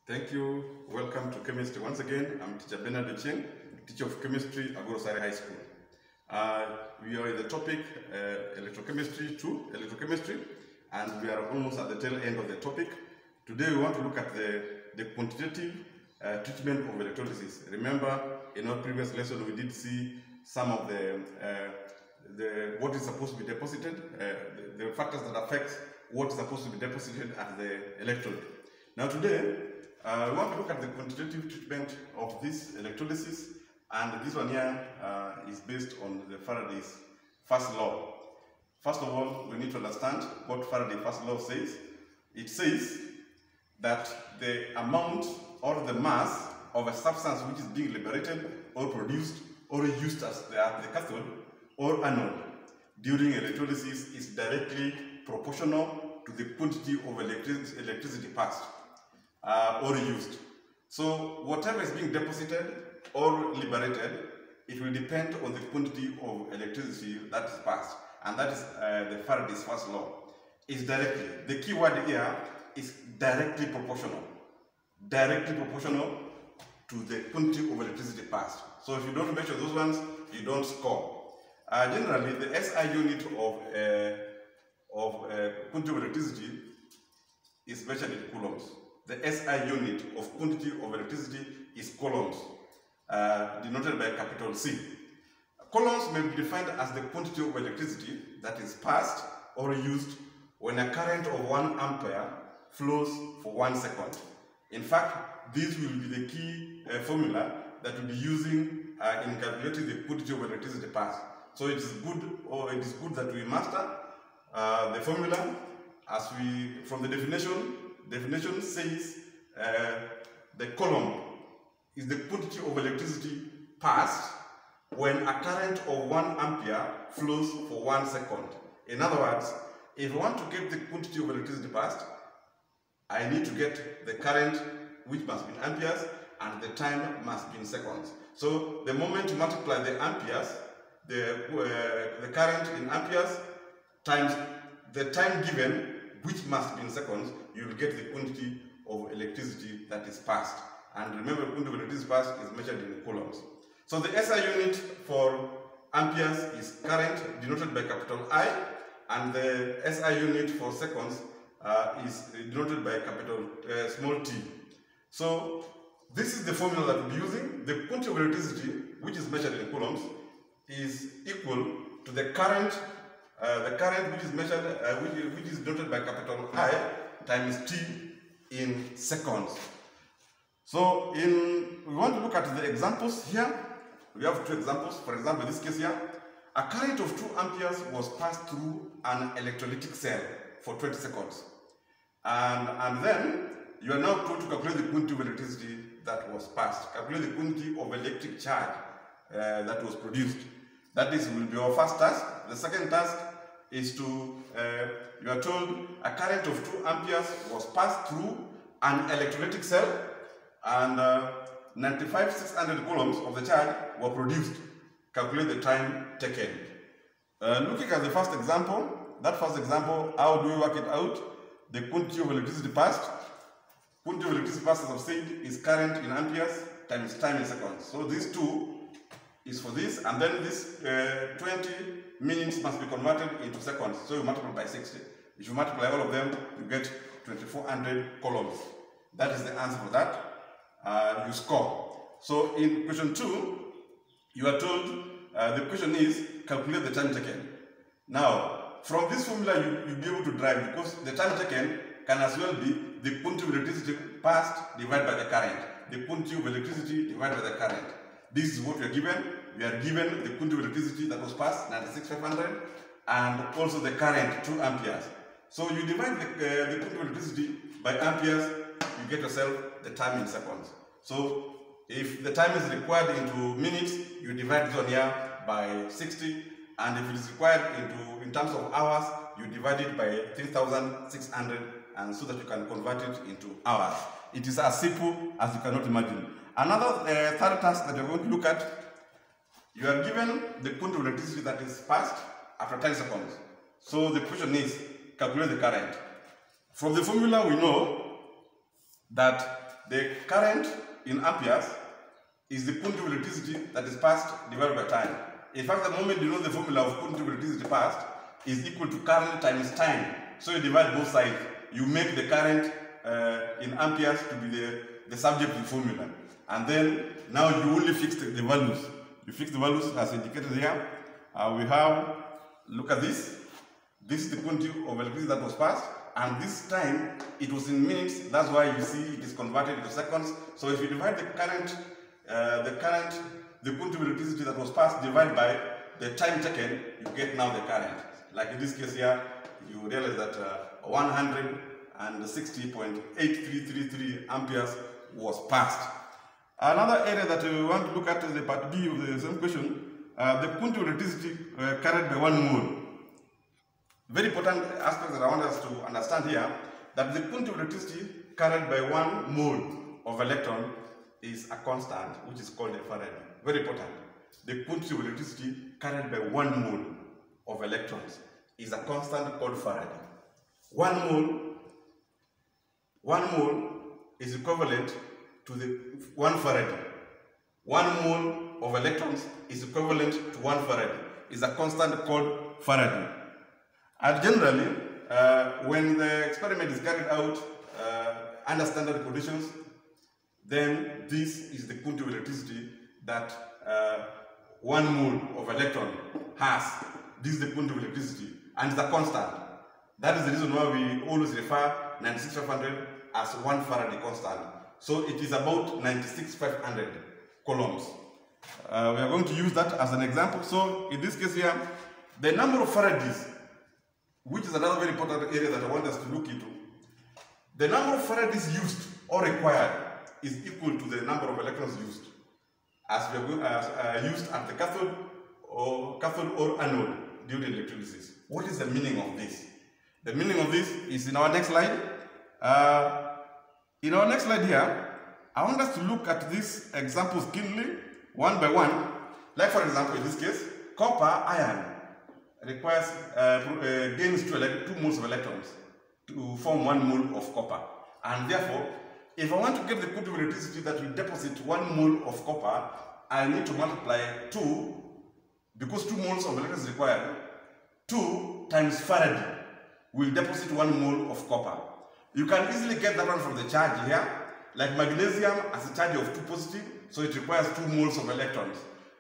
Thank you. Welcome to chemistry. Once again, I'm teacher Bernard Ochieng, teacher of chemistry at Agorosare High School. We are in the topic electrochemistry 2, electrochemistry, and we are almost at the tail end of the topic. Today we want to look at the quantitative treatment of electrolysis. Remember, in our previous lesson we did see some of the what is supposed to be deposited, the factors that affect what is supposed to be deposited at the electrode. Now today, we want to look at the quantitative treatment of this electrolysis, and this one here is based on the Faraday's first law. First of all, we need to understand what Faraday's first law says. It says that the amount or the mass of a substance which is being liberated or produced or used as the cathode or anode during electrolysis is directly proportional to the quantity of electricity passed or used. So whatever is being deposited or liberated, it will depend on the quantity of electricity that is passed, and that is the Faraday's first law. Is directly. The key word here is directly proportional. Directly proportional to the quantity of electricity passed. So if you don't measure those ones, you don't score. Generally, the SI unit of quantity of electricity is measured in coulombs. The SI unit of quantity of electricity is coulombs, denoted by capital C. Coulombs may be defined as the quantity of electricity that is passed or used when a current of 1 ampere flows for 1 second. In fact, this will be the key formula that we'll be using in calculating the quantity of electricity passed. So it is good that we master the formula as from the definition. Definition says the coulomb is the quantity of electricity passed when a current of 1 ampere flows for 1 second. In other words, if I want to get the quantity of electricity passed, I need to get the current, which must be in amperes, and the time must be in seconds. So the moment you multiply the amperes, the current in amperes times the time given, which must be in seconds, you will get the quantity of electricity that is passed. And remember, the quantity of electricity passed is measured in coulombs. So the SI unit for amperes is current, denoted by capital I, and the SI unit for seconds is denoted by capital small t. So this is the formula that we'll be using. The quantity of electricity, which is measured in coulombs, is equal to the current which is measured, which is denoted by capital I times t in seconds. So we want to look at the examples here. We have 2 examples. For example, in this case here, a current of 2 amperes was passed through an electrolytic cell for 20 seconds. And then you are now told to calculate the quantity of electricity that was passed. Calculate the quantity of electric charge that was produced. That is, will be our first task. The second task is you are told a current of 2 amperes was passed through an electrolytic cell, and 95,600 coulombs of the charge were produced. Calculate the time taken. Looking at the first example, how do we work it out? The quantity of electricity passed. Quantity of electricity passed, as I've said, is current in amperes times time in seconds. So these 2 is for this, and then this 20 minutes must be converted into seconds. So you multiply by 60. If you multiply all of them, you get 2400 coulombs. That is the answer for that. You score. So in question 2, you are told the question is calculate the time taken. Now, from this formula, you'll be able to derive, because the time taken can as well be the quantity of electricity passed divided by the current. The quantity of electricity divided by the current. This is what we are given. We are given the quantity of electricity that was passed, 96,500, and also the current, 2 amperes. So you divide the quantity of electricity by amperes, you get yourself the time in seconds. So if the time is required into minutes, you divide this one here by 60, and if it is required in terms of hours, you divide it by 3,600, and so that you can convert it into hours. It is as simple as you cannot imagine. Another third task that we are going to look at, you are given the quantity of electricity that is passed after 10 seconds. So the question is, calculate the current. From the formula we know that the current in amperes is the quantity of electricity that is passed divided by time. In fact, the moment you know the formula of quantity of electricity passed is equal to current times time. So you divide both sides. You make the current in amperes to be the subject of the formula. And then now you only fix the values. You fix the values as indicated here. We have, look at this. This is the quantity of electricity that was passed. And this time, it was in minutes. That's why you see it is converted into seconds. So if you divide the quantity of electricity that was passed divided by the time taken, you get now the current. Like in this case here, you realize that 160.8333 amperes was passed. Another area that we want to look at is the part B of the same question, the quantity of electricity carried by 1 mole. Very important aspect that I want us to understand here, that the quantity of electricity carried by 1 mole of electron is a constant, which is called a Faraday. Very important. The quantity of electricity carried by 1 mole of electrons is a constant called Faraday. 1 mole is equivalent to the 1 Faraday. 1 mole of electrons is equivalent to 1 Faraday. Is a constant called Faraday. And generally, when the experiment is carried out under standard conditions, then this is the quantity of electricity that 1 mole of electron has. This is the quantity of electricity, and it's a constant. That is the reason why we always refer 96500 as 1 Faraday constant. So it is about 96500 coulombs. We are going to use that as an example. So in this case here, the number of Faradays, which is another very important area that I want us to look into. The number of Faradays used or required is equal to the number of electrons used, as we are going, used at the cathode or anode during electrolysis. What is the meaning of this? The meaning of this is in our next slide. In our next slide here, I want us to look at these examples keenly, one by one. Like for example, in this case, copper ion requires gains 2 moles of electrons to form 1 mole of copper. And therefore, if I want to get the quantity of electricity that will deposit 1 mole of copper, I need to multiply 2, because 2 moles of electrons is required. 2 times Faraday will deposit 1 mole of copper. You can easily get that one from the charge here. Like magnesium has a charge of 2 positive, so it requires 2 moles of electrons.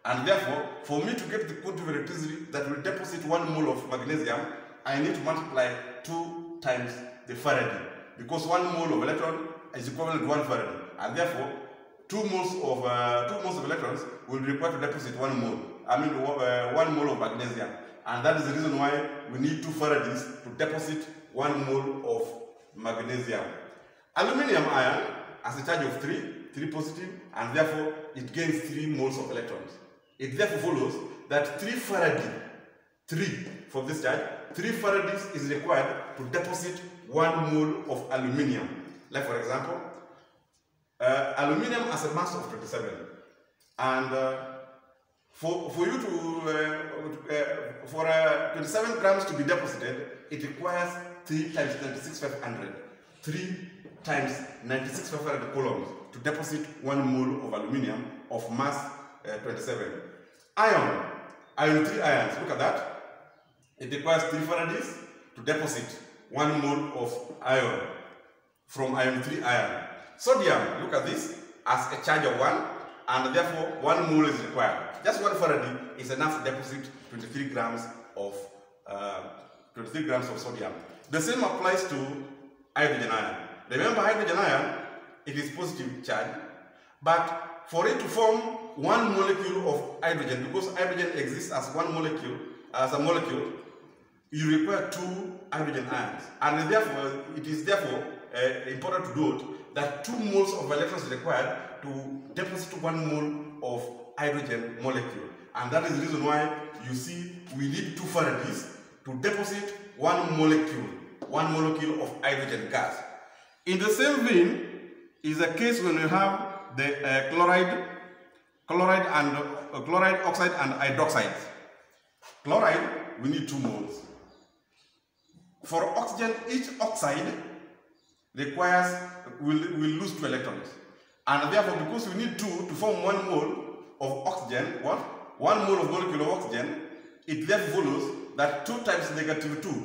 And therefore, for me to get the quantity of electricity that will deposit 1 mole of magnesium, I need to multiply 2 times the Faraday, because 1 mole of electron is equivalent to 1 Faraday, and therefore 2 moles of electrons will be required to deposit 1 mole. 1 mole of magnesium, and that is the reason why we need 2 Faradays to deposit 1 mole of magnesium. Aluminium ion has a charge of 3 positive, and therefore it gains 3 moles of electrons. It therefore follows that 3 Faraday, 3 from this charge, 3 Faradays is required to deposit 1 mole of aluminium. Like for example, aluminium has a mass of 27, and for 27 grams to be deposited, it requires 3 times 96500. 3 times 96500 coulombs to deposit 1 mole of aluminium of mass 27. Iron 3 ions, look at that. It requires 3 Faradays to deposit 1 mole of iron from iron 3 ion. Sodium, look at this, as a charge of 1, and therefore 1 mole is required. Just 1 Faraday is enough to deposit 23 grams of sodium. The same applies to hydrogen ion. Remember, hydrogen ion, it is positive charge, but for it to form 1 molecule of hydrogen, because hydrogen exists as a molecule, you require 2 hydrogen ions, and therefore it is important to note that 2 moles of electrons is required to deposit 1 mole of hydrogen molecule, and that is the reason why you see we need 2 Faradays to deposit 1 molecule of hydrogen gas. In the same vein is the case when we have the chloride oxide and hydroxide. Chloride, we need 2 moles. For oxygen, each oxide will lose 2 electrons. And therefore, because we need 2 to form 1 mole of oxygen, 1 mole of molecule of oxygen, it therefore follows that 2 times -2.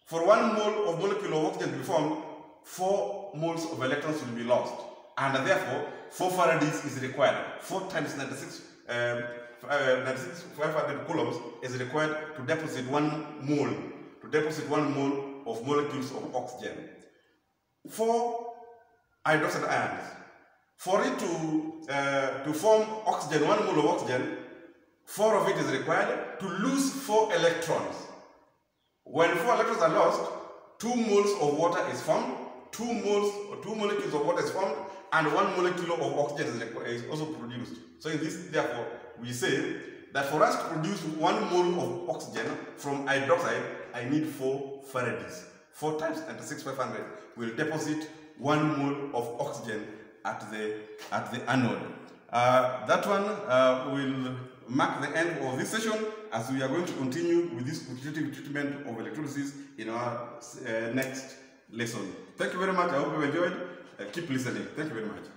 For 1 mole of molecule of oxygen to be formed, 4 moles of electrons will be lost. And therefore, 4 Faradays is required. 4 times 96,500 coulombs is required to deposit 1 mole, of molecules of oxygen. 4 hydroxide ions. For it to form oxygen, 1 mole of oxygen, 4 of it is required to lose 4 electrons. When 4 electrons are lost, 2 moles of water is formed, 2 molecules of water is formed, and 1 molecule of oxygen is also produced. So in this, therefore, we say that for us to produce 1 mole of oxygen from hydroxide, I need 4 Faradays. 4 times 96,500 will deposit 1 mole of oxygen at the anode. That one will mark the end of this session, as we are going to continue with this quantitative treatment of electrolysis in our next lesson. Thank you very much. I hope you enjoyed. Keep listening. Thank you very much.